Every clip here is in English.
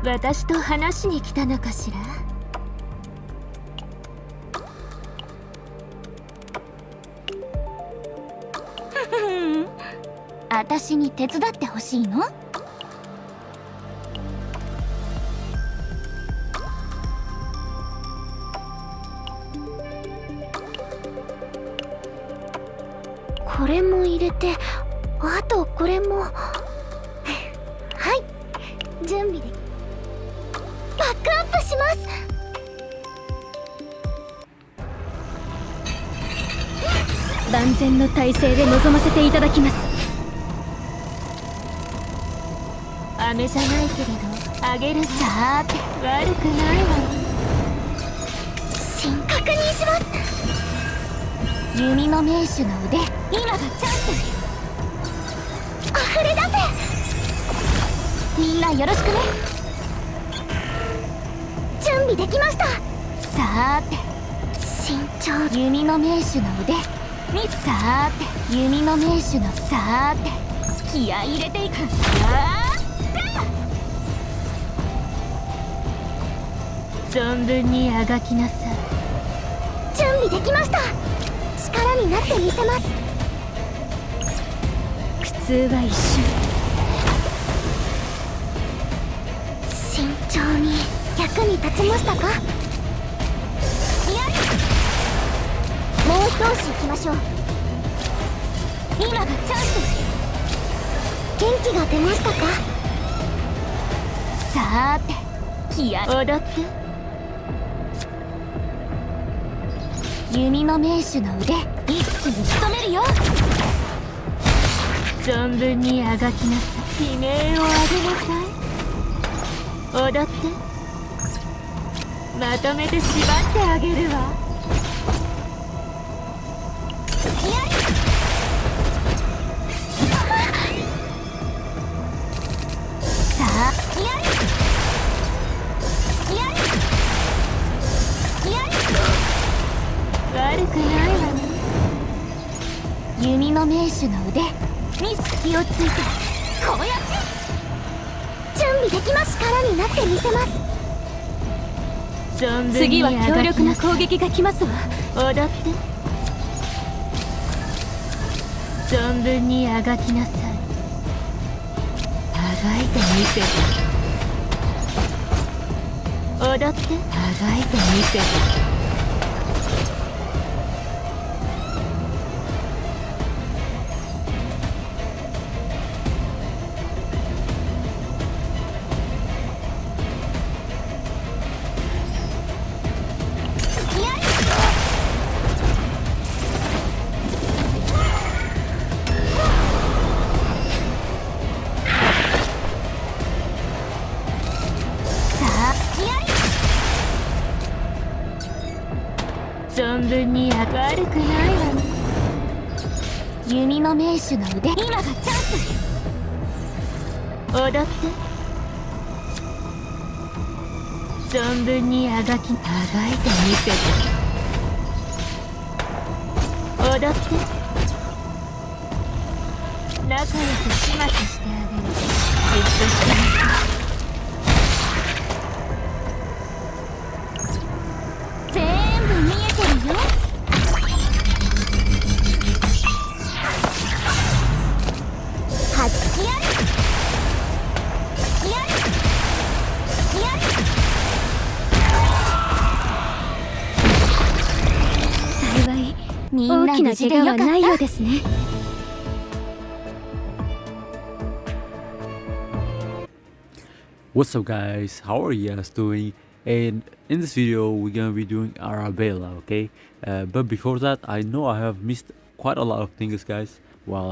私と話しに来たのかしら。私に手伝ってほしいの？これも入れて、あとこれも。はい、準備でき。バックアップします。万全の体制で臨ませていただきます。飴じゃないけれどあげる。さーて、悪くないわね。確認します。弓の名手の腕、今がチャンス。溢れ出せ。みんなよろしくね。準備できました。さーて、慎重。弓の名手の腕、さーて、弓の名手の。さーて、気合い入れていく。存分にあがきなさい。準備できました。力になってみせます。苦痛は一瞬。慎重に。役に立ちましたか？もう一押し行きましょう。今がチャンス。元気が出ましたか？さーて、気合踊って。弓の名手の腕、一気に仕留めるよ。存分にあがきなさい。悲鳴を上げなさい。踊って。まとめて縛ってあげるわ。さあ、悪くないわね。弓の名手の腕に隙をついて、こうやって準備できます。力になってみせます。次は強力な攻撃が来ますわ。踊って。存分にあがきなさい。あがいてみせて。踊って。あがいてみせて。存分に悪くないわね。弓の名手の腕、今がチャンス。踊って。存分にあがいてみせて。踊って。仲良く始末してあげる。じっとしてなさい。幸いみんな無事でよかった。大きな怪我はないようですね。What's up guys, how are you guys doing? And in this video we're gonna be doing Arabella, okay? But before that, I know I have missed quite a lot of things guys while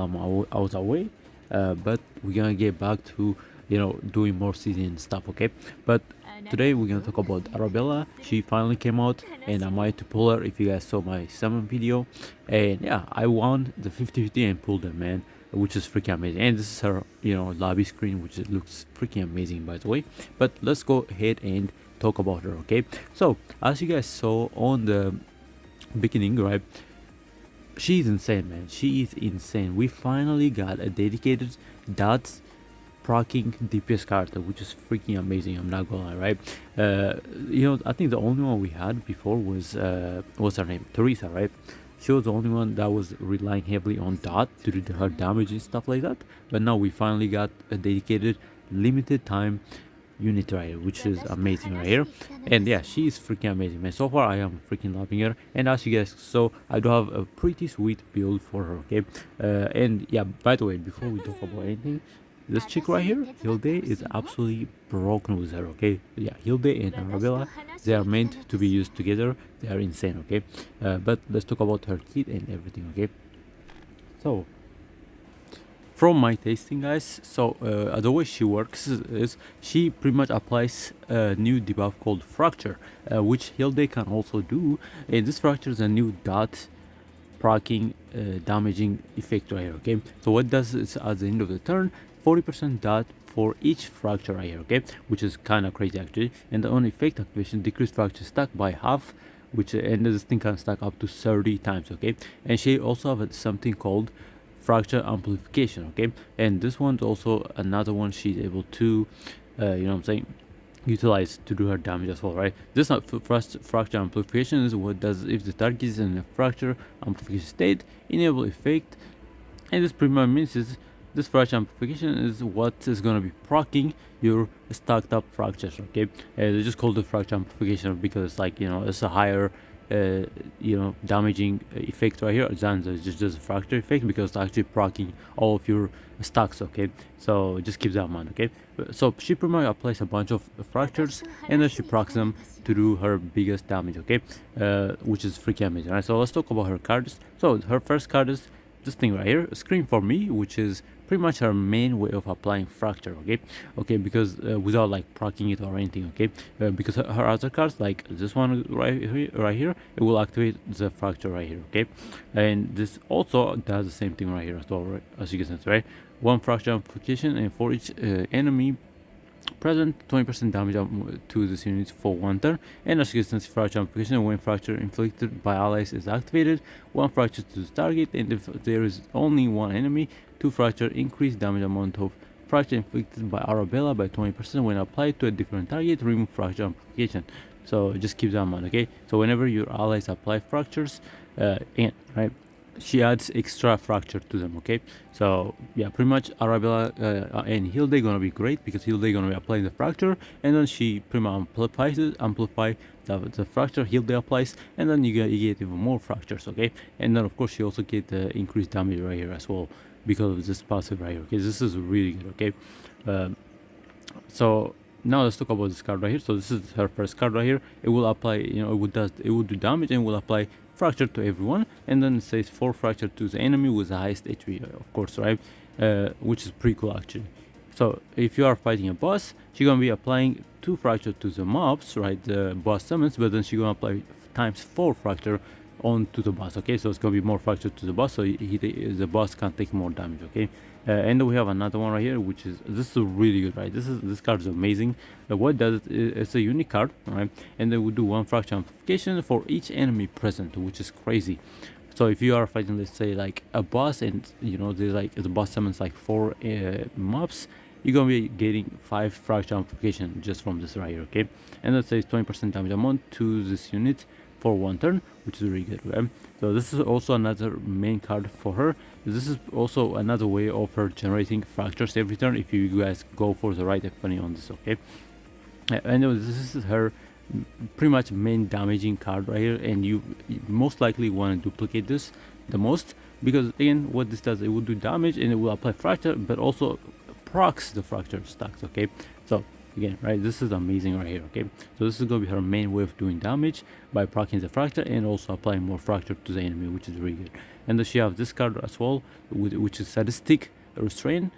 I was away, but we're gonna get back to, you know, doing more CZN stuff, okay? But today we're gonna talk about Arabella. She finally came out and I might to pull her if you guys saw my summon video. And yeah, I won the 50-50 and pulled her, man, which is freaking amazing. And this is her, you know, lobby screen, which looks freaking amazing by the way. But let's go ahead and talk about her, okay? So as you guys saw on the beginning, right, she's insane, man. She is insane. We finally got a dedicated dots proccing DPS card, which is freaking amazing. I'm not gonna lie, right? I think the only one we had before was what's her name, Teresa, right? She was the only one that was relying heavily on dot to do her damage and stuff like that. But now we finally got a dedicated, limited time unit right here, which is amazing right here. And yeah, she is freaking amazing, man. So far I am freaking loving her, and as you guys saw, I do have a pretty sweet build for her, okay? And yeah, by the way, before we talk about anything, this chick right here, Hilde, is absolutely broken with her, okay? Yeah, Hilde and Arabella, they are meant to be used together. They are insane, okay? But let's talk about her kit and everything, okay? So from my tasting, guys, so the way she works is she pretty much applies a new debuff called Fracture, which Hilde can also do. And this Fracture is a new dot proccing damaging effect right here, okay? So what does is at the end of the turn, 40% dot for each fracture right here, okay? Which is kind of crazy actually. And the on effect activation, decrease fracture stack by half, which and this thing can stack up to 30 times, okay? And she also have something called fracture amplification, okay? And this one's also another one she's able to utilize to do her damage as well, right? This fracture amplification is what does if the target is in a fracture amplification state, enable effect. And this pretty much means is this fracture amplification is what is going to be proccing your stacked up fractures, okay? They just call it fracture amplification because it's a higher damaging effect right here than just a fracture effect, because it's actually proccing all of your stacks, okay? So just keep that in mind, okay? So she pretty much applies a bunch of fractures and then she procs them to do her biggest damage, okay? Which is freaking amazing, right? So let's talk about her cards. So her first card is this thing right here, Scream for Me, which is pretty much her main way of applying fracture, okay, because without like proccing it or anything, okay, because her other cards like this one right here, it will activate the fracture right here, okay, and this also does the same thing right here as well, right? As you can see, right, one fracture amplification, and for each enemy present, 20% damage to this unit for one turn. And as you can see, fracture amplification, when fracture inflicted by allies is activated, one fracture to the target, and if there is only one enemy, two fracture increase damage amount of fracture inflicted by Arabella by 20% when applied to a different target, remove fracture amplification. So just keep that in mind, okay? So whenever your allies apply fractures, right, she adds extra fracture to them, okay? So yeah, pretty much Arabella and Hilde gonna be great because Hilde gonna be applying the fracture, and then she pretty much amplify the fracture Hilde applies, and then you get even more fractures, okay? And then of course she also get the increased damage right here as well because of this passive right here, okay? This is really good, okay? So now let's talk about this card right here. So this is her first card right here. It will apply, it will do damage and will apply fracture to everyone, and then it says 4 fracture to the enemy with the highest HP, of course, right? Which is pretty cool actually. So if you are fighting a boss, she's gonna be applying 2 fracture to the mobs, right? The boss summons, but then she's gonna apply times 4 fracture onto the boss, okay? So it's gonna be more fracture to the boss, so the boss can take more damage, okay? And then we have another one right here, which is this is really good, right? This card is amazing. What does it's a unique card, right? And then we do 1 fracture amplification for each enemy present, which is crazy. So if you are fighting, let's say like a boss, and there's like the boss summons like 4 mobs, you're gonna be getting 5 fracture amplification just from this right here, okay? And that says 20% damage amount to this unit for 1 turn, which is really good, right? So this is also another main card for her. This is also another way of her generating fractures every turn if you guys go for the right epiphany on this, okay? And this is her pretty much main damaging card right here, and you most likely want to duplicate this the most, because again, what this does, it will do damage and it will apply fracture, but also procs the fracture stacks, okay? So again, right, this is amazing right here, okay? So this is going to be her main way of doing damage by proccing the fracture and also applying more fracture to the enemy, which is really good. And then she has this card as well, which is Sadistic Restraint,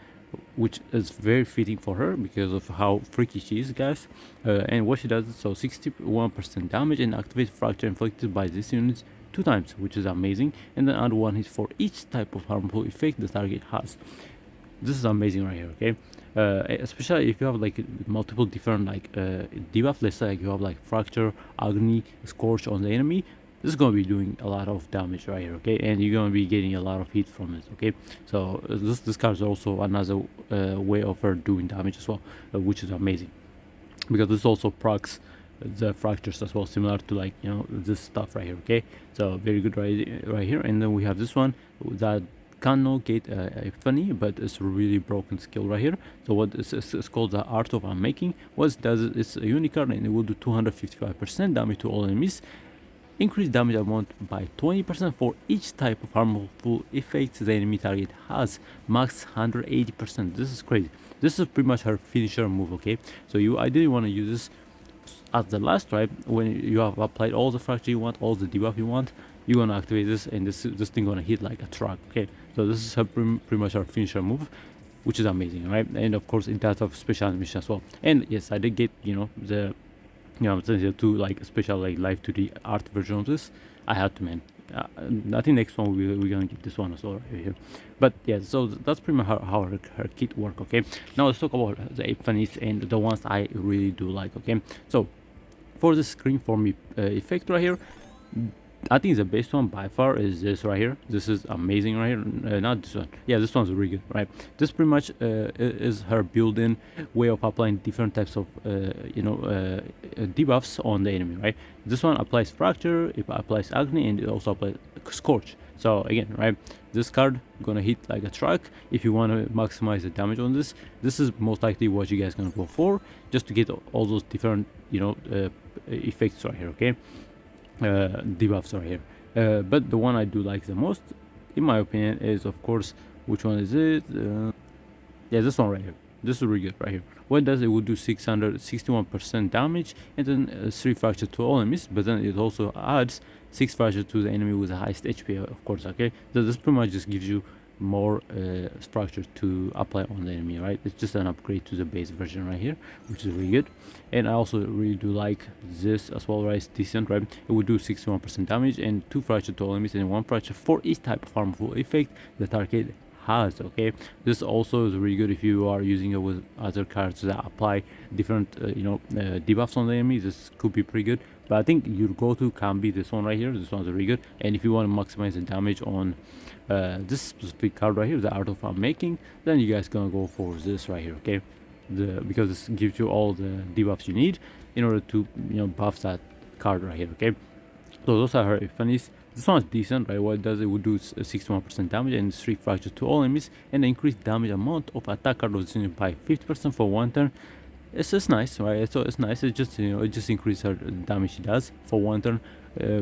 which is very fitting for her because of how freaky she is, guys. And what she does is, so 61% damage and activate fracture inflicted by this unit 2 times, which is amazing. And then add 1 hit for each type of harmful effect the target has. This is amazing right here, okay? Especially if you have like multiple different like debuff. Let's say like you have like fracture, agony, scorch on the enemy, this is going to be doing a lot of damage right here, okay, and you're going to be getting a lot of hit from it, okay. So this card is also another way of her doing damage as well, which is amazing, because this also procs the fractures as well, similar to, like, you know, this stuff right here, okay. So very good right here. And then we have this one that cannot get funny, but it's a really broken skill right here. So what is called the Art of Unmaking. What it does is it's a unique card, and it will do 255% damage to all enemies. Increase damage amount by 20% for each type of harmful effects the enemy target has. Max 180%. This is crazy. This is pretty much her finisher move, okay. So you ideally want to use this at the last try. When you have applied all the fracture you want, all the debuff you want, you're gonna activate this, and this thing gonna hit like a truck, okay. So this is her pretty much our finisher move, which is amazing, right? And of course it does have special animation as well. And yes, I did get, you know, the, you know, the two like special like live 2D art version of this. I had to, man. I think next one we're gonna get this one as well right here. But yeah, so that's pretty much how her kit work, okay. Now let's talk about the Epiphanes and the ones I really do like, okay. So for the screen for me effect right here, I think the best one by far is this right here. This is amazing right here. Not this one. Yeah, this one's really good, right? This pretty much is her built-in way of applying different types of debuffs on the enemy, right? This one applies fracture, it applies agony, and it also applies scorch. So again, right, this card gonna hit like a truck. If you want to maximize the damage on this, this is most likely what you guys gonna go for, just to get all those different, you know, effects right here, okay. Debuffs right here. But the one I do like the most, in my opinion, is of course, which one is it? Yeah, this one right here. This is really good right here. What it does, it will do 661% damage, and then 3 fracture to all enemies, but then it also adds 6 fracture to the enemy with the highest HP, of course, okay. So this pretty much just gives you more structure to apply on the enemy, right? It's just an upgrade to the base version right here, which is really good. And I also really do like this as well, right? It's decent, right? It will do 61% damage and 2 fracture to all enemies and 1 fracture for each type of harmful effect the target has, okay. This also is really good if you are using it with other cards that apply different debuffs on the enemies. This could be pretty good, but I think your go-to can be this one right here. This one's really good. And if you want to maximize the damage on this specific card right here, the Art of Unmaking, then you guys gonna go for this right here, okay. Because this gives you all the debuffs you need in order to, you know, buff that card right here, okay. So those are her Epiphanes. This one is decent, right? What it does, it will do 61% damage and 3 fracture to all enemies, and increase damage amount of attack card resistance by 50% for 1 turn. It's just nice, right? So it's nice. It just, you know, it just increases her damage she does for 1 turn,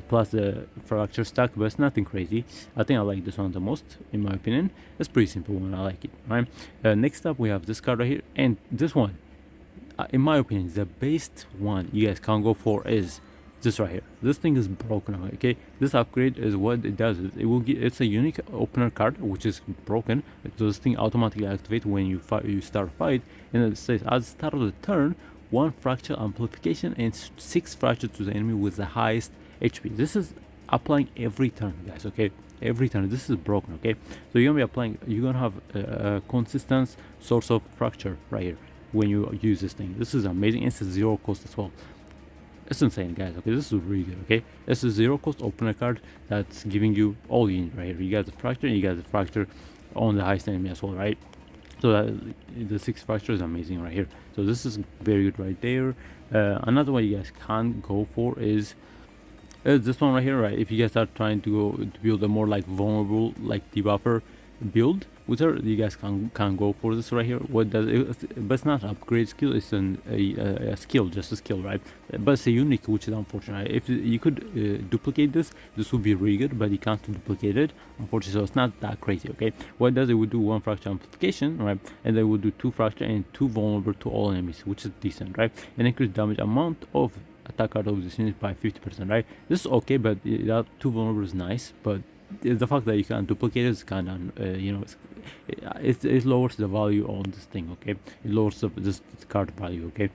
plus the fracture stack, but it's nothing crazy. I think I like this one the most, in my opinion. It's pretty simple one. I like it, right? Next up, we have this card right here, and this one, in my opinion, the best one you guys can go for is this right here. This thing is broken, okay. This upgrade is what it does. It will get, it's a unique opener card which is broken. So this thing automatically activates when you start a fight, and it says at the start of the turn, 1 fracture amplification and 6 fracture to the enemy with the highest HP. This is applying every turn, guys, okay. Every turn. This is broken, okay. So you're gonna be applying, you're gonna have a consistent source of fracture right here when you use this thing. This is amazing. It's a 0 cost as well. It's insane, guys, okay. This is really good, okay. It's a 0 cost opener card that's giving you all you need right here. You got the fracture, and you got the fracture on the highest enemy as well, right? So the 6 fracture is amazing right here. So this is very good right there. Another one you guys can go for is this one right here, right? If you guys are trying to go to build a more like vulnerable, like debuffer build with her, you guys can go for this right here. What does it, but it's not an upgrade skill, it's a skill, just a skill, right? But it's a unique, which is unfortunate. If you could duplicate this would be really good, but you can't duplicate it, unfortunately. So it's not that crazy, okay. What it does, it would do 1 fracture amplification, right? And then would do 2 fracture and 2 vulnerable to all enemies, which is decent, right? And increase damage amount of attack card of this unit by 50%, right? This is okay, but that 2 vulnerable is nice, but the fact that you can duplicate it is kind of it lowers the value on this thing, okay. It lowers this card value, okay.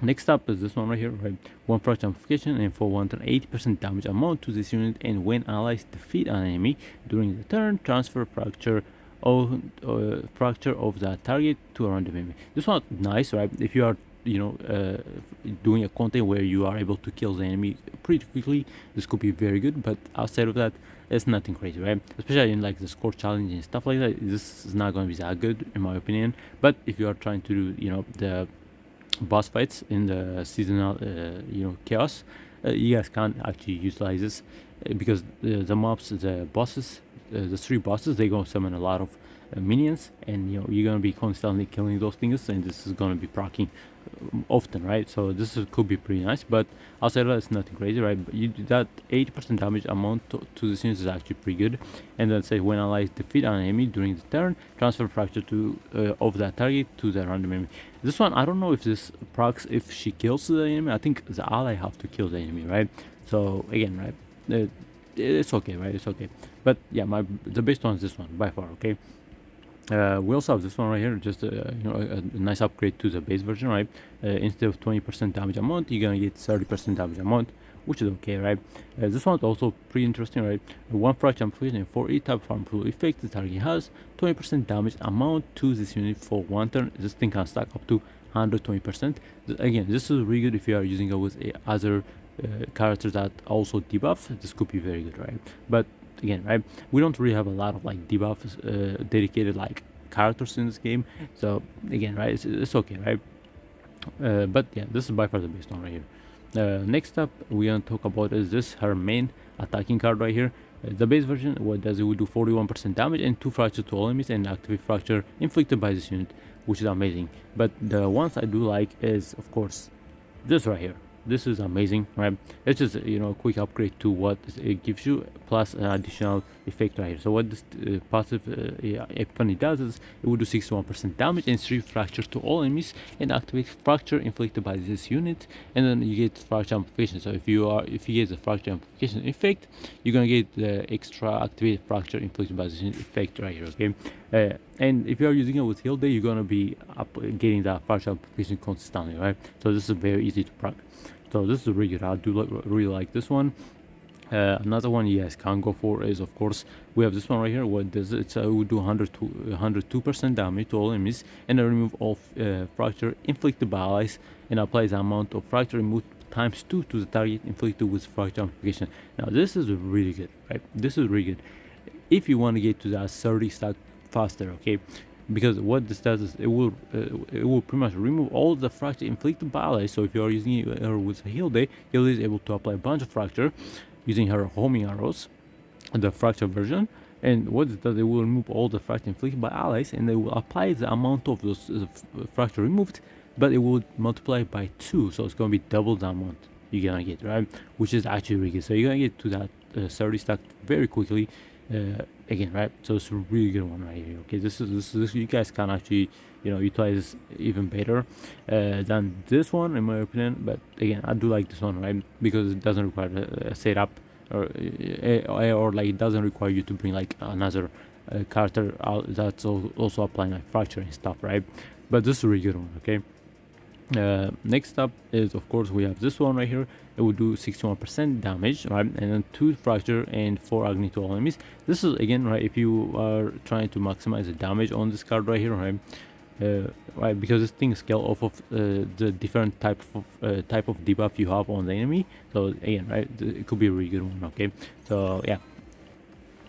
Next up is this one right here, right? 1 fracture amplification and for 1 turn 80% damage amount to this unit, and when allies defeat an enemy during the turn, transfer fracture of the target to a random enemy. This one nice, right? If you are doing a content where you are able to kill the enemy pretty quickly, this could be very good. But outside of that, it's nothing crazy, right? Especially in like the score challenge and stuff like that, this is not going to be that good in my opinion. But if you are trying to do the boss fights in the seasonal chaos, you guys can't actually utilize this because the mobs, the bosses, the 3 bosses, they gonna summon a lot of minions, and you're gonna be constantly killing those things, and this is gonna be proccing often, right? So this could be pretty nice, but outside of that, it's nothing crazy, right? But you do that 80% damage amount to the units is actually pretty good. And then say when allies defeat an enemy during the turn, transfer fracture to of that target to the random enemy. This one, I don't know if this procs if she kills the enemy. I think the ally have to kill the enemy, right? So again, right, it's okay, right? It's okay. But yeah, the best one is this one by far, okay? We also have this one right here, just a nice upgrade to the base version, right? Instead of 20% damage amount, you're gonna get 30% damage amount, which is okay, right? This one's also pretty interesting, right? One fracture amplification for each type of harmful effect the target has 20% damage amount to this unit for 1 turn. This thing can stack up to 120%. Again, this is really good if you are using it with other characters that also debuff. This could be very good, right? But again, right, we don't really have a lot of like debuffs dedicated like characters in this game, so again, right, it's okay, right? But yeah, this is by far the best one right here. Next up we're gonna talk about is this her main attacking card right here. The base version, what does it? Will do 41% damage and 2 fracture to all enemies and activate fracture inflicted by this unit, which is amazing. But the ones I do like is of course this right here. This is amazing, right? It's just a quick upgrade to what it gives you, plus an additional effect right here. So what this passive epiphany does is it will do 61% damage and 3 fracture to all enemies and activate fracture inflicted by this unit, and then you get fracture amplification. So if you get the fracture amplification effect, you're gonna get the extra activated fracture inflicted by this effect right here, okay? And if you are using it with heal day, you're gonna be getting that fracture amplification consistently, right? So this is very easy to proc. So this is really good. I do really like this one. Another one you guys can go for is, of course, we have this one right here. What does it? It will do 102% damage to all enemies and remove all fracture inflicted by allies and applies the amount of fracture removed times 2 to the target inflicted with fracture amplification. Now this is really good, right? This is really good if you want to get to that 30 stack faster, okay? Because what this does is it will pretty much remove all the fracture inflicted by allies. So if you are using her with a heal day is able to apply a bunch of fracture using her homing arrows, the fracture version. And what it does, it will remove all the fracture inflicted by allies, and they will apply the amount of those fracture removed, but it will multiply by 2, so it's gonna be double the amount you're gonna get, right? Which is actually really good. So you're gonna get to that 30 stack very quickly. Again, right? So it's a really good one right here. Okay, this you guys can actually utilize this even better than this one in my opinion. But again, I do like this one, right? Because it doesn't require a setup or like it doesn't require you to bring like another character out that's also applying like fracture and stuff, right? But this is a really good one. Okay. Next up is, of course, we have this one right here. It will do 61% damage, right? And then 2 fracture and 4 agony to all enemies. This is again, right, if you are trying to maximize the damage on this card right here, right? Right, because this thing scale off of the different type of debuff you have on the enemy. So again, right, it could be a really good one. Okay, so yeah.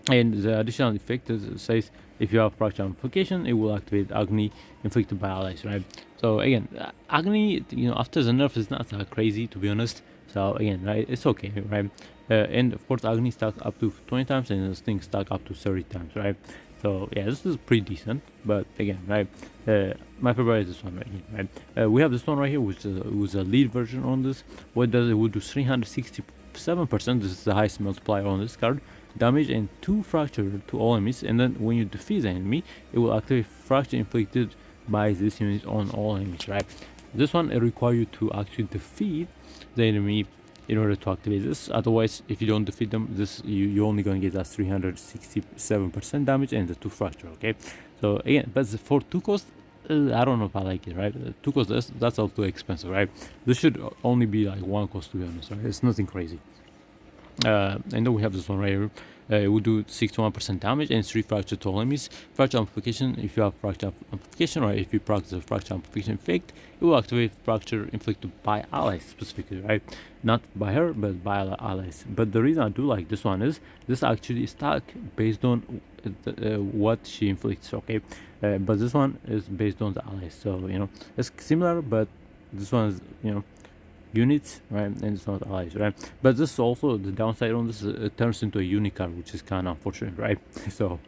And the additional effect says if you have fracture amplification, it will activate agony inflicted by allies, right? So again, agony, after the nerf is not that crazy, to be honest. So again, right, it's okay, right? And of course, agony stacks up to 20 times, and this thing stack up to 30 times, right? So yeah, this is pretty decent. But again, right, my favorite is this one right here, right? We have this one right here, which was a lead version on this. What does it? Will do 367%. This is the highest multiplier on this card. Damage and 2 fracture to all enemies, and then when you defeat the enemy, it will activate fracture inflicted by this unit on all enemies, right? This one, it requires you to actually defeat the enemy in order to activate this. Otherwise, if you don't defeat them, you're only going to get that 367% damage and the 2 fracture, okay? So again, but for 2 cost, I don't know if I like it, right? 2 cost, that's all too expensive, right? This should only be like 1 cost, to be honest, right? It's nothing crazy. And then we have this one right here. It will do 61% damage and 3 fracture to all enemies. Fracture amplification, if you have fracture amplification, or if you practice a fracture amplification effect, it will activate fracture inflicted by allies specifically, right? Not by her, but by allies. But the reason I do like this one is this actually is stuck based on what she inflicts, okay? But this one is based on the allies, so you know it's similar, but this one is, you know, units, right, and it's not allies, right? But this is also the downside on this, it turns into a unicard, which is kind of unfortunate, right? So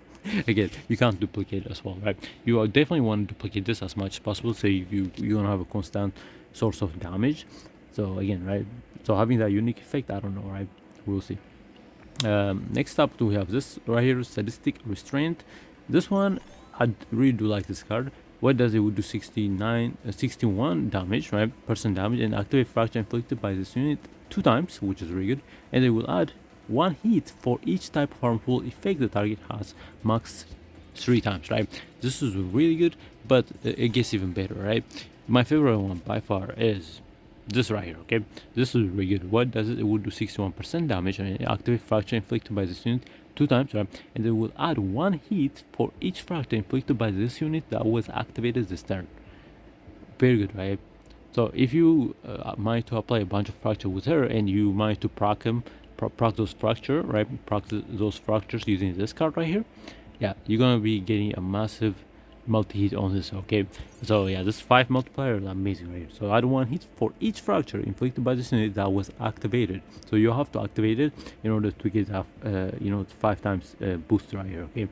again, you can't duplicate it as well, right? You definitely want to duplicate this as much as possible, so you don't have a constant source of damage. So again, right, so having that unique effect, I don't know, right? We'll see. Next up we have this right here, sadistic restraint. This one I really do like this card. What does it? Would do 61 damage, right? Percent damage, and activate fracture inflicted by this unit 2 times, which is really good. And it will add 1 hit for each type of harmful effect the target has, max 3 times, right? This is really good, but it gets even better, right? My favorite one by far is this right here, okay? This is really good. What does it? It will do 61% damage and activate fracture inflicted by this unit 2 times, right? And it will add 1 hit for each fracture inflicted by this unit that was activated this turn. Very good, right? So if you mind to apply a bunch of fracture with her, and you mind to proc those fracture, right? Proc those fractures using this card right here, yeah, you're gonna be getting a massive multi-hit on this, okay? So yeah, this 5 multiplier is amazing right here. So add 1 hit for each fracture inflicted by this unit that was activated. So you have to activate it in order to get that you know, 5 times boost right here, okay?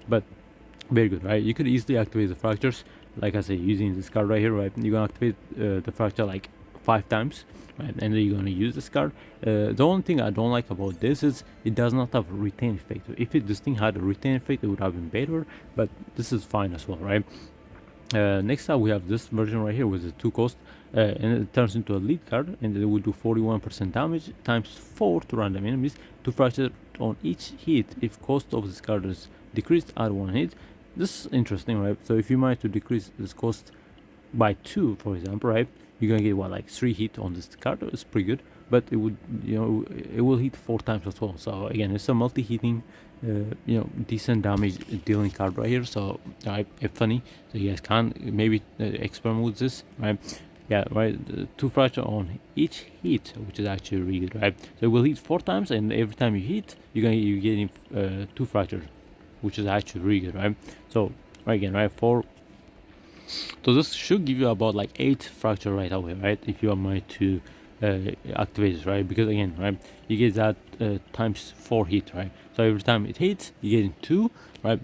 But very good, right? You could easily activate the fractures, like I say, using this card right here, right? You're gonna activate the fracture like 5 times, right? And then you're gonna use this card. The only thing I don't like about this is it does not have a retain effect. If this thing had a retain effect, it would have been better, but this is fine as well, right? Next up we have this version right here with the 2 cost, and it turns into a lead card, and it will do 41% damage times 4 to random enemies, 2 fracture on each hit. If cost of this card is decreased, add 1 hit. This is interesting, right? So if you mind to decrease this cost by 2, for example, right, you're gonna get what, like 3 hit on this card. It's pretty good, but it would, you know, it will hit 4 times as well. So again, it's a multi-hitting, you know, decent damage dealing card right here. So it's funny, so you guys can maybe experiment with this, right? Yeah, right. 2 fracture on each hit, which is actually really good, right? So it will hit 4 times, and every time you hit, you're getting 2 fractures, which is actually really good, right? So right, again, right, 4. So this should give you about like 8 fracture right away, right? If you are mind to activate this, right? Because again, right, you get that times 4 hit, right? So every time it hits, you get 2, right?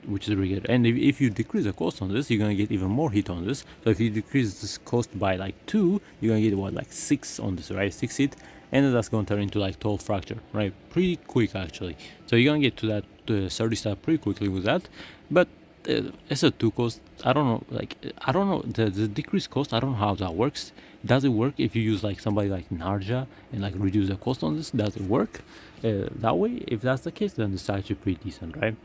Which is really good. And if you decrease the cost on this, you're gonna get even more hit on this. So if you decrease this cost by like 2, you're gonna get what, like 6 on this, right? 6 hit, and then that's gonna turn into like 12 fracture, right? Pretty quick actually. So you're gonna get to that 30 star pretty quickly with that. But it's a 2 cost. I don't know, like I don't know the decreased cost. I don't know how that works. Does it work if you use like somebody like Narja and like reduce the cost on this? Does it work that way? If that's the case, then it's actually pretty decent, right?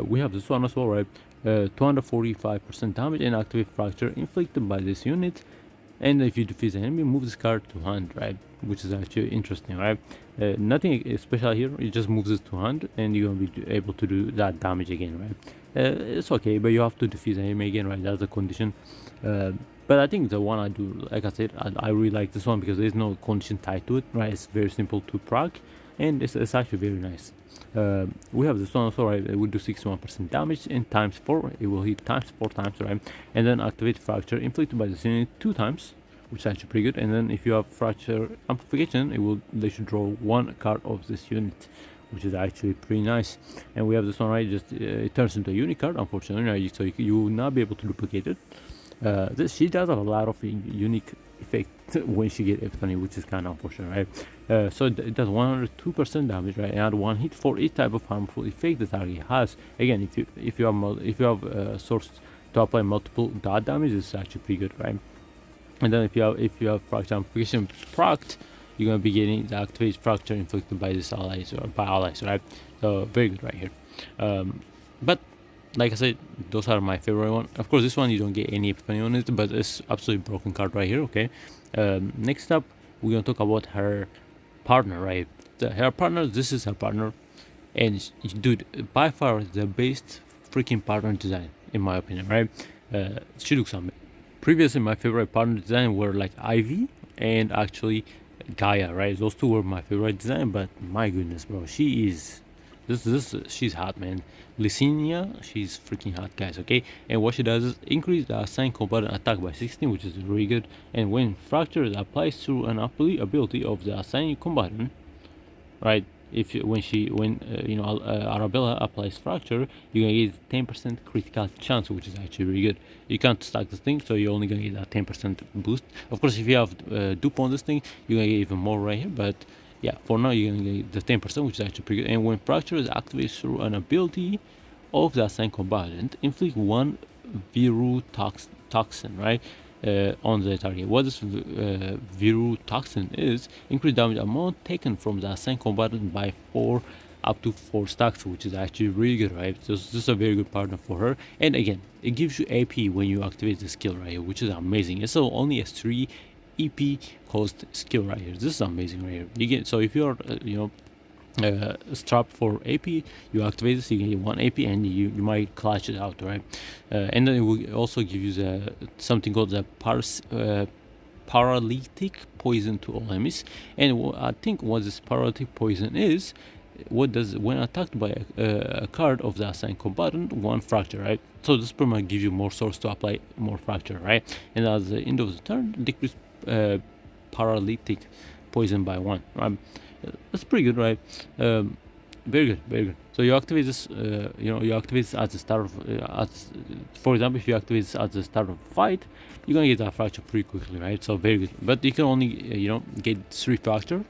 We have this one as well, right? 245% damage and activate fracture inflicted by this unit. And if you defeat the enemy, move this card to hand, right? Which is actually interesting, right? Nothing special here. It just moves it to hand, and you're gonna be able to do that damage again, right? It's okay, but you have to defeat the enemy again, right? That's the condition. But I think the one I do, like I said, I really like this one because there's no condition tied to it, right? It's very simple to proc, and it's actually very nice. We have this one also, right? It will do 61% damage and times 4. It will hit times 4 times, right? And then activate fracture inflicted by this unit 2 times, which is actually pretty good. And then if you have fracture amplification, it will let you draw 1 card of this unit, which is actually pretty nice. And we have this one, right? Just it turns into a unique card, unfortunately, right? So you will not be able to duplicate it. She does have a lot of unique effect when she get Epiphany, which is kind of unfortunate, right? So it does 102% damage, right? And add 1 hit for each type of harmful effect the target has. Again, if you have source to apply multiple dot damage, it's actually pretty good, right? And then if you have fracture amplification procced, you're gonna be getting the activate fracture inflicted by this allies or by allies, right? So very good right here. But like I said, those are my favorite one. Of course, this one you don't get any epiphany on it, but it's absolutely broken card right here. Okay. Next up, we're gonna talk about her partner, right? her partner. This is her partner, and dude, by far the best freaking partner design in my opinion, right? She looks amazing. Previously, my favorite partner design were like Ivy and actually Gaia, right? Those two were my favorite design, but my goodness, bro, she is she's hot, man. Licinia, she's freaking hot, guys. Okay, and what she does is increase the assigned combatant attack by 16, which is really good. And when fracture is applied through an ability of the assigned combatant, right? If you, when Arabella applies fracture, you're gonna get 10% critical chance, which is actually really good. You can't stack this thing, so you're only gonna get a 10% boost. Of course, if you have dupe on this thing, you're gonna get even more right here. But yeah, for now you're gonna get the 10%, which is actually pretty good. And when fracture is activated through an ability of the assigned combatant, inflict one toxin, right? On the target. What this toxin is, increase damage amount taken from the assigned combatant by 4 up to 4 stacks, which is actually really good, right? So this is a very good partner for her. And again, it gives you AP when you activate the skill right here, which is amazing. It's only a 3 EP cost skill right here. This is amazing right here. You get, so if you're strapped for AP, you activate this, you get 1 AP, and you might clutch it out, right? And then it will also give you something called the paralytic poison to all enemies. And I think what this paralytic poison is, what does, when attacked by a card of the assigned combatant, 1 fracture, right? So this pretty much gives you more source to apply more fracture, right? And at the end of the turn, decrease paralytic poison by 1, right? That's pretty good, right? Very good, very good. So you activate this, you activate this at the start of, for example, if you activate this at the start of a fight, you're gonna get that fracture pretty quickly, right? So very good. But you can only, get 3 fracture,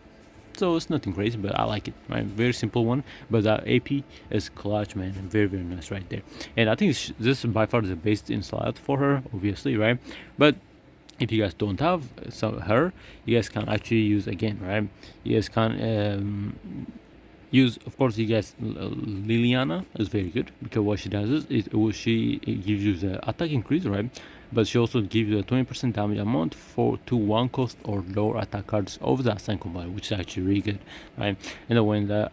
so it's nothing crazy, but I like it, right? Very simple one, but the AP is clutch, man, and very, very nice right there. And I think this is by far the best in slot for her, obviously, right? But if you guys don't have her, you guys can actually use again, right? You guys can use, of course, you guys, Liliana is very good, because what she does is it gives you the attack increase, right? But she also gives you a 20% damage amount to 1 cost or lower attack cards of the assigned combatant, which is actually really good, right? And then when the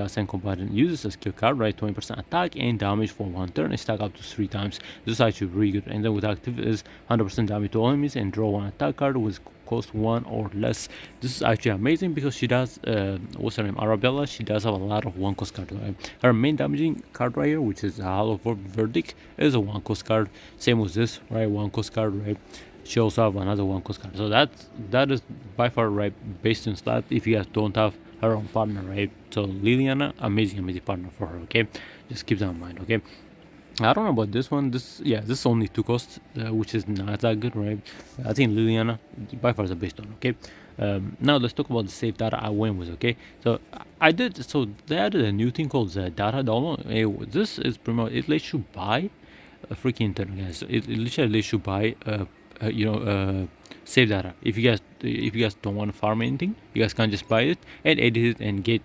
assigned combatant uses a skill card, right, 20% attack and damage for 1 turn, it's stack up to 3 times. This is actually really good. And then with active is 100% damage to all enemies and draw 1 attack card with cost 1 or less. This is actually amazing because she does, what's her name, Arabella, she does have a lot of 1 cost cards, right? Her main damaging card right here, which is a Hollow Verdict, is a 1 cost card. Same with this, right, 1 cost card, right? She also have another 1 cost card. So that is by far, right, based in slot if you guys don't have her own partner, right? So Liliana, amazing partner for her, okay? Just keep that in mind, okay? I don't know about this one. This is only 2 costs, which is not that good, right? I think Liliana by far is the best one, okay? Now let's talk about the save data I went with, okay? So they added a new thing called the data download. This is pretty much, it lets you buy a freaking internet, guys. It literally lets you buy save data. If you guys don't want to farm anything, you guys can just buy it and edit it and get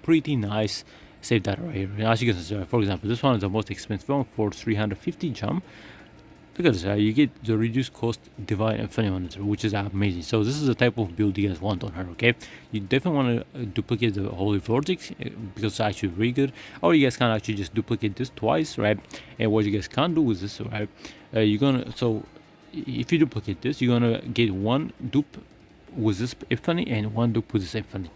pretty nice save data right here. And as you can see, for example, this one is the most expensive one for 350 jam. Look at this, you get the reduced cost divine infinity monitor, which is amazing. So this is the type of build you guys want on her, okay? You definitely want to duplicate the holy vortex because it's actually really good. Or you guys can actually just duplicate this twice, right? And what you guys can do with this, right? If you duplicate this, you're gonna get 1 dupe with this epiphany and 1 dupe with this epiphany.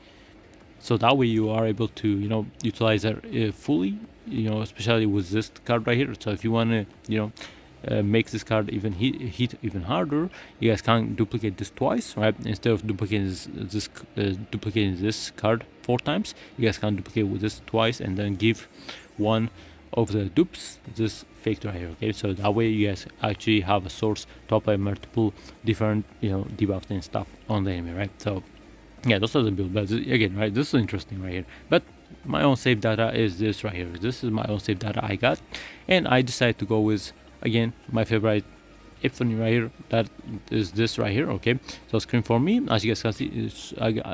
So that way you are able to utilize it fully, especially with this card right here. So if you want to make this card even hit even harder, you guys can duplicate this twice, right? Instead of duplicating this card 4 times, you guys can duplicate with this twice and then give 1 of the dupes this fake right here, okay? So that way you guys actually have a source to apply multiple different debuffs and stuff on the enemy, right? So yeah, those are the build. But again, right, this is interesting right here. But my own save data is this right here. This is my own save data I got, and I decided to go with, again, my favorite Epiphany right here. That is this right here. Okay, so screen for me, as you guys can see,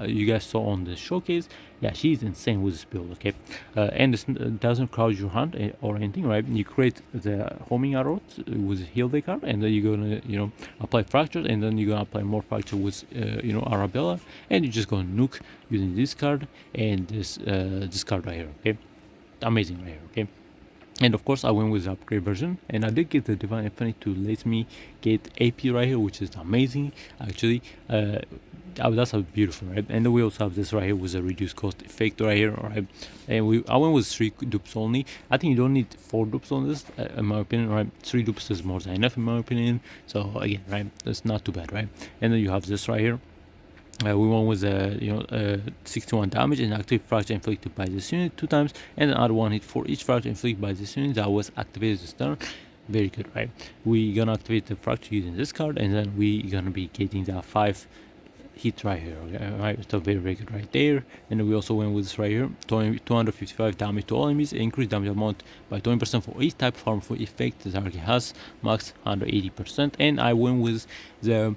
you guys saw on the showcase. Yeah, she's insane with this build. Okay, and this doesn't crowd your hand or anything, right? You create the homing arrow with heal day card, and then you're gonna apply fractures, and then you're gonna apply more fracture with Arabella, and you're just gonna nuke using this card and this card right here. Okay, amazing right here. Okay. And of course I went with the upgrade version, and I did get the Divine Epiphany to let me get AP right here, which is amazing actually. That's beautiful, right? And then we also have this right here with a reduced cost effect right here, right? And I went with 3 dupes only. I think you don't need 4 dupes on this, in my opinion, right? 3 dupes is more than enough in my opinion. So again, right, that's not too bad, right? And then you have this right here. We went with 61 damage and active fracture inflicted by this unit 2 times, and another 1 hit for each fracture inflicted by this unit that was activated this turn. Very good, right? We gonna activate the fracture using this card, and then we gonna be getting that 5 hit right here. Okay, right? So very good right there. And then we also went with this right here, 255 damage to all enemies, increased damage amount by 20% for each type of harmful effect the target has, max 180%. And I went with the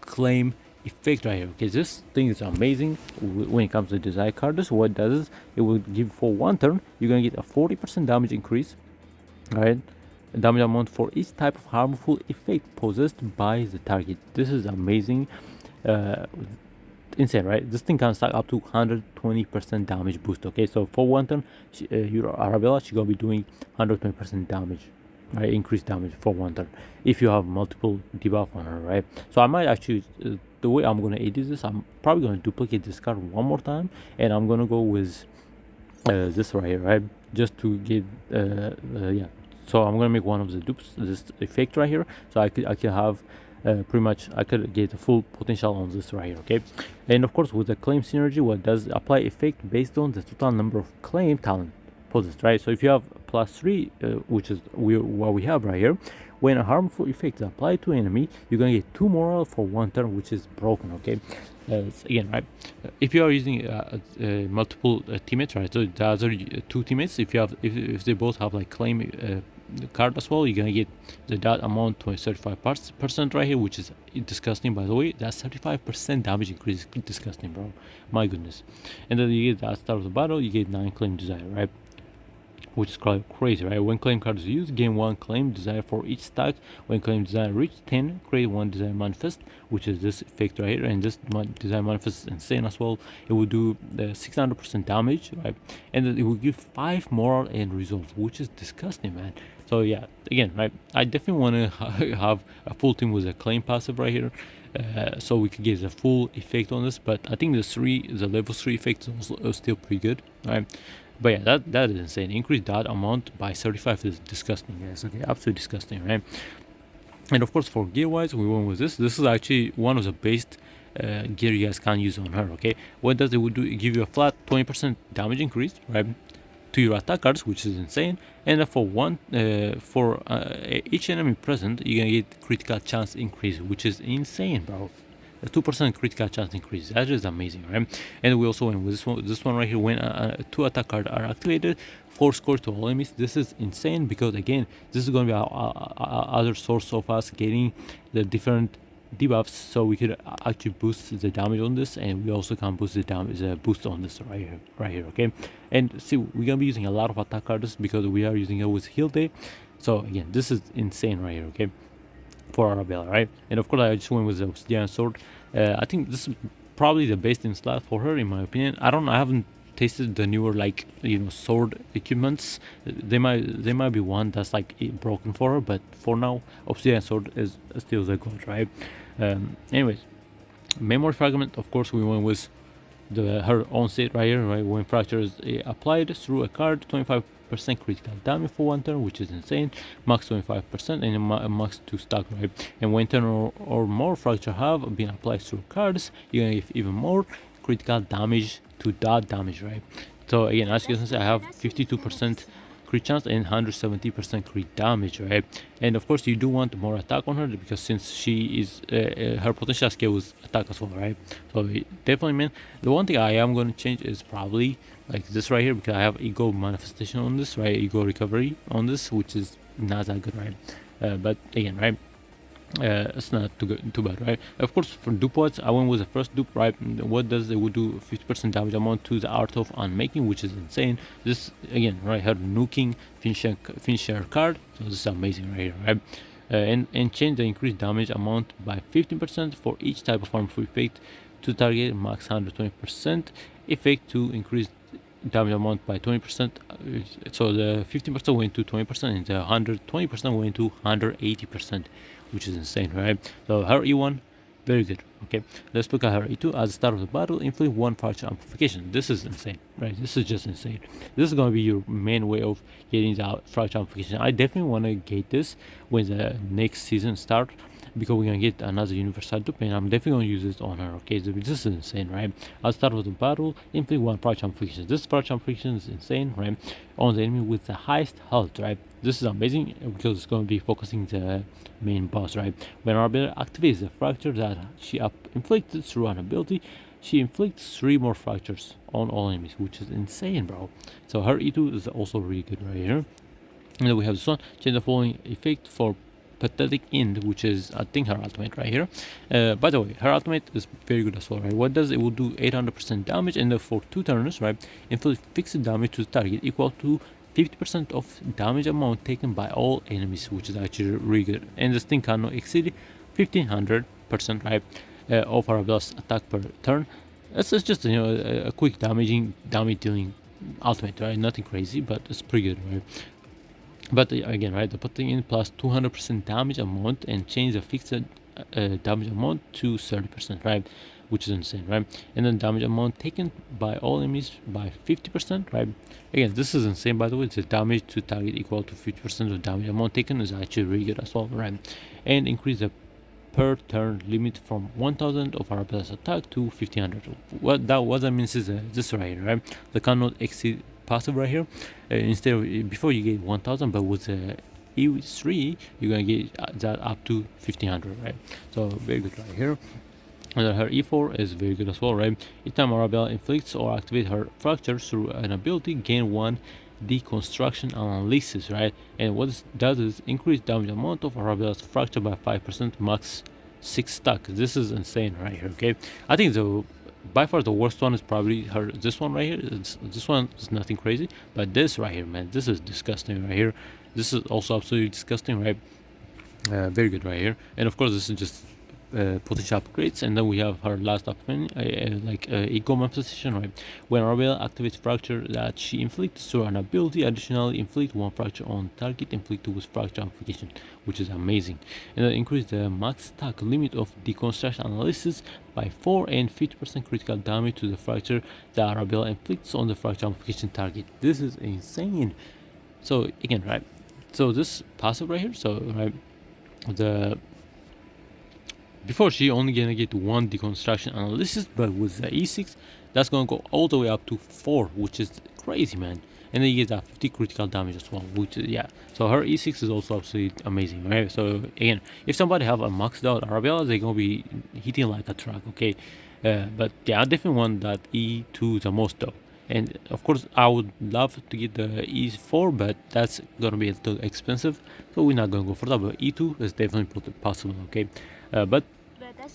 claim effect right here. Okay, this thing is amazing when it comes to desire cards. What it does is it will give for 1 turn you're gonna get a 40% damage increase, right? Damage amount for each type of harmful effect possessed by the target. This is amazing. Insane, right? This thing can stack up to 120% damage boost. Okay, so for 1 turn your Arabella, she's gonna be doing 120% damage, right? Increased damage for 1 turn if you have multiple debuff on her, right? So I might actually the way I'm gonna edit this, I'm probably gonna duplicate this card one more time, and I'm gonna go with this right here, right? Just to get yeah. So I'm gonna make one of the dupes, this effect right here, so I could have pretty much I could get the full potential on this right here. Okay, and of course with the claim synergy, what does apply effect based on the total number of claim talent possessed, right? So if you have +3, which is what we have right here, when a harmful effect is applied to enemy, you're gonna get 2 morale for 1 turn, which is broken. Okay, again, right? If you are using multiple teammates, right? So the other 2 teammates, if you have if they both have like claim card as well, you're gonna get that amount to 35% right here, which is disgusting, by the way. That's 35% damage increase. Disgusting, bro. My goodness. And then you get that start of the battle, you get 9 claim desire, right? Which is quite crazy, right? When claim card is used, gain 1 claim desire for each stack. When claim desire reaches 10, create 1 desire manifest, which is this effect right here. And this desire manifest is insane as well. It will do 600% damage, right? And then it will give 5 moral and resolve, which is disgusting, man. So yeah, again, right? I definitely want to have a full team with a claim passive right here, so we could get the full effect on this. But I think the level 3 effect is also still pretty good, right? But yeah, that is insane. Increase that amount by 35 is disgusting, guys. Okay, absolutely disgusting, right? And of course, for gear wise, we went with this. This is actually one of the best gear you guys can use on her. Okay, what does it would do? It give you a flat 20% damage increase, right, to your attack cards, which is insane. And for each enemy present, you're gonna get critical chance increase, which is insane, bro. A 2% critical chance increase. That is amazing, right? And we also went with this one right here. When 2 attack cards are activated, 4 score to all enemies. This is insane because again, this is going to be our other source of us getting the different debuffs, so we could actually boost the damage on this, and we also can boost the damage boost on this right here. Okay, and see, we're gonna be using a lot of attack cards because we are using it with heal day. So again, this is insane right here. Okay, for Arabella, right? And of course I just went with the obsidian sword. I think this is probably the best in slot for her, in my opinion. I haven't tasted the newer, like, sword equipments. They might be one that's like broken for her, but for now obsidian sword is still the god, right? Anyways, memory fragment, of course we went with her own state right here, right? When fracture is applied through a card, 25% critical damage for 1 turn, which is insane. Max 25% and max 2 stack, right? And when 10 or more fracture have been applied through cards, you're gonna give even more critical damage to that damage, right? So again, as you can see, I have 52% crit chance and 170% crit damage, right? And of course you do want more attack on her, because since she is her potential skill is attack as well, right? So definitely, man, the one thing I am going to change is probably like this right here, because I have ego manifestation on this, right? Ego recovery on this, which is not that good, right? But again, right, it's not too bad, right? Of course, for dupe pods, I went with the first dupe, right? What does it would do 50% damage amount to the art of unmaking, which is insane. This again, right? Her nuking finisher card, so this is amazing right here, right? And change the increased damage amount by 15% for each type of harmful effect to target max 120% effect to increase damage amount by 20%. So the 15% went to 20% and the 120% went to 180%, which is insane, right? So her E1, very good. Okay, let's look at her E2. At the start of the battle, inflict 1 fracture amplification. This is insane, right? This is just insane. This is gonna be your main way of getting the fracture amplification. I definitely want to get this when the next season starts, because we're gonna get another universal dupe and I'm definitely gonna use this on her. Okay, so this is insane, right? I'll start with the battle, inflict 1 fracture amplification. This fracture amplification is insane, right? On the enemy with the highest health, right? This is amazing because it's gonna be focusing the main boss, right? When Arabella activates the fracture that she inflicted through an ability, she inflicts 3 more fractures on all enemies, which is insane, bro. So her E2 is also really good right here. And then we have this one, change the following effect for pathetic end, which is I think her ultimate right here. By the way, her ultimate is very good as well, right? What does it will do 800% damage, and then for 2 turns, right, inflict fixed damage to the target equal to 50% of damage amount taken by all enemies, which is actually really good. And this thing cannot exceed 1500%, right, of Arabella's attack per turn. It's just a quick damage dealing ultimate, right? Nothing crazy, but it's pretty good, right? But again, right, the putting in plus 200% damage amount and change the fixed damage amount to 30%, right, which is insane, right? And then damage amount taken by all enemies by 50%, right? Again, this is insane, by the way. The damage to target equal to 50% of damage amount taken is actually really good as well, right? And increase the per turn limit from 1000 of Arabella's attack to 1500. What that means is this right here, right? The cannot exceed passive right here. Instead of before you get 1000, but with E3 you're gonna get that up to 1500, right? So very good right here. And then her E4 is very good as well, right? Each time Arabella inflicts or activates her fracture through an ability, gain 1 deconstruction analysis, right? And what this does is increase damage amount of Arabella's fracture by 5%, max 6 stack. This is insane right here, okay? I think the by far the worst one is probably this one right here. This one is nothing crazy, but this right here, man, this is disgusting right here. This is also absolutely disgusting, right? Very good right here. And of course this is just potential upgrades. And then we have her last upgrade, eco manifestation, right? When Arabella activates fracture that she inflicts through an ability, additionally inflict 1 fracture on target inflicted with fracture amplification, which is amazing. And then increase the max stack limit of deconstruction analysis by 4 and 50% critical damage to the fracture that Arabella inflicts on the fracture amplification target. This is insane. So again, right, so this passive right here, so right, the before she only gonna get 1 deconstruction analysis, but with the E6 that's gonna go all the way up to 4, which is crazy, man. And then you get that 50 critical damage as well, which is, yeah, so her E6 is also absolutely amazing, right? So again, if somebody have a maxed out Arabella, they're gonna be hitting like a truck, okay? But yeah, I definitely want that E2 the most though. And of course I would love to get the E4, but that's gonna be a little expensive, so we're not gonna go for that. But E2 is definitely possible, okay? But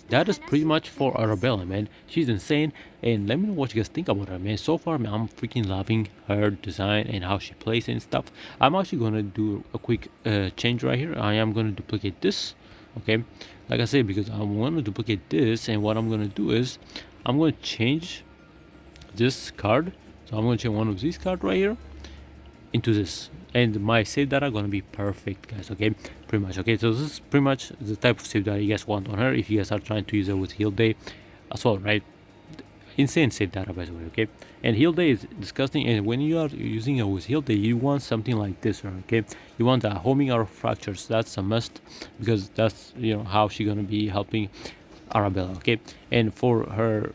that is pretty much for Arabella, man. She's insane, and let me know what you guys think about her, man. So far, man, I'm freaking loving her design and how she plays and stuff. I'm actually gonna do a quick change right here. I am gonna duplicate this, okay? Like I said, because I want to duplicate this, and what I'm gonna do is I'm gonna change this card. So I'm gonna change one of these cards right here into this, and my save data gonna be perfect, guys, okay? Pretty much, okay? So this is pretty much the type of save data you guys want on her if you guys are trying to use it with heal day as well, right? Insane save data, by the way, okay? And heal day is disgusting, and when you are using it with heal day, you want something like this, right? Okay, you want a homing out of fractures. That's a must, because that's, you know, how she gonna be helping Arabella, okay? And for her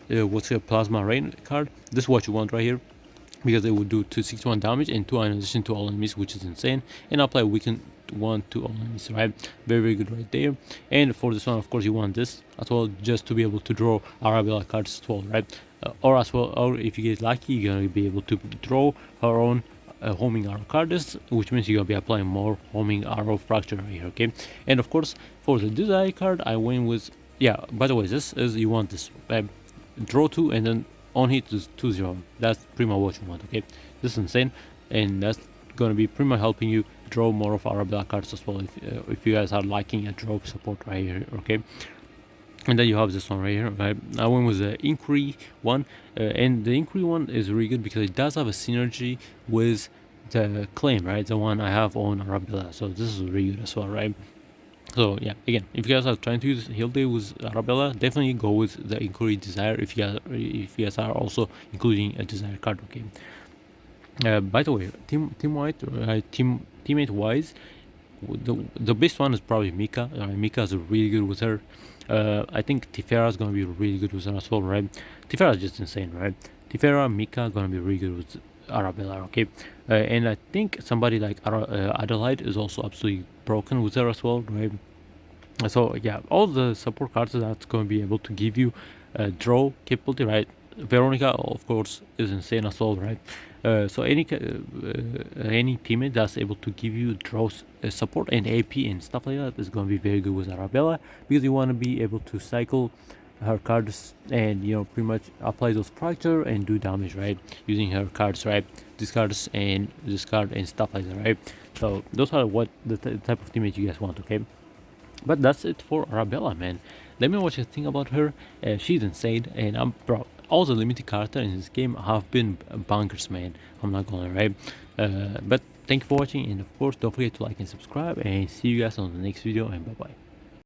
what's her plasma rain card, this is what you want right here, because it would do 261 damage and 2 ionization to all enemies, which is insane, and apply weaken 1 to all enemies, right? Very good right there. And for this one, of course, you want this as well, just to be able to draw Arabella cards as well, right? Or as well, or if you get lucky, you're gonna be able to draw her own homing arrow cards, which means you're gonna be applying more homing arrow fracture right here, okay? And of course, for the desire card, I went with, yeah, by the way, this is, you want this, draw 2 and then on hit is 2-0. That's pretty much what you want, okay? This is insane, and that's gonna be pretty much helping you draw more of Arabella cards as well, if you guys are liking a draw support right here, okay? And then you have this one right here, right? I went with the Inquiry one, and the Inquiry one is really good because it does have a synergy with the Claim, right? The one I have on Arabella, so this is really good as well, right? So yeah, again, if you guys are trying to use Heal Day with Arabella, definitely go with the Inquiry Desire if you guys are also including a Desire card, okay? By the way, teammate wise, the best one is probably Mika. Mika is really good with her. I think Tifera is gonna be really good with her as well, right? Tifera is just insane, right? Tifera, Mika gonna be really good with Arabella, okay? And I think somebody like Adelaide is also absolutely broken with her as well, right? So yeah, all the support cards that's gonna be able to give you draw capability, right? Veronica, of course, is insane as well, right? So any teammate that's able to give you draws support and AP and stuff like that is going to be very good with Arabella, because you want to be able to cycle her cards and, you know, pretty much apply those fracture and do damage, right? Using her cards, right? Discard and stuff like that, right? So those are what the type of teammate you guys want, okay? But that's it for Arabella, man. Let me know what you think about her. She's insane, and bro, all the limited characters in this game have been bonkers, man. I'm not gonna lie, right? But thank you for watching, and of course, don't forget to like and subscribe, and see you guys on the next video, and bye bye.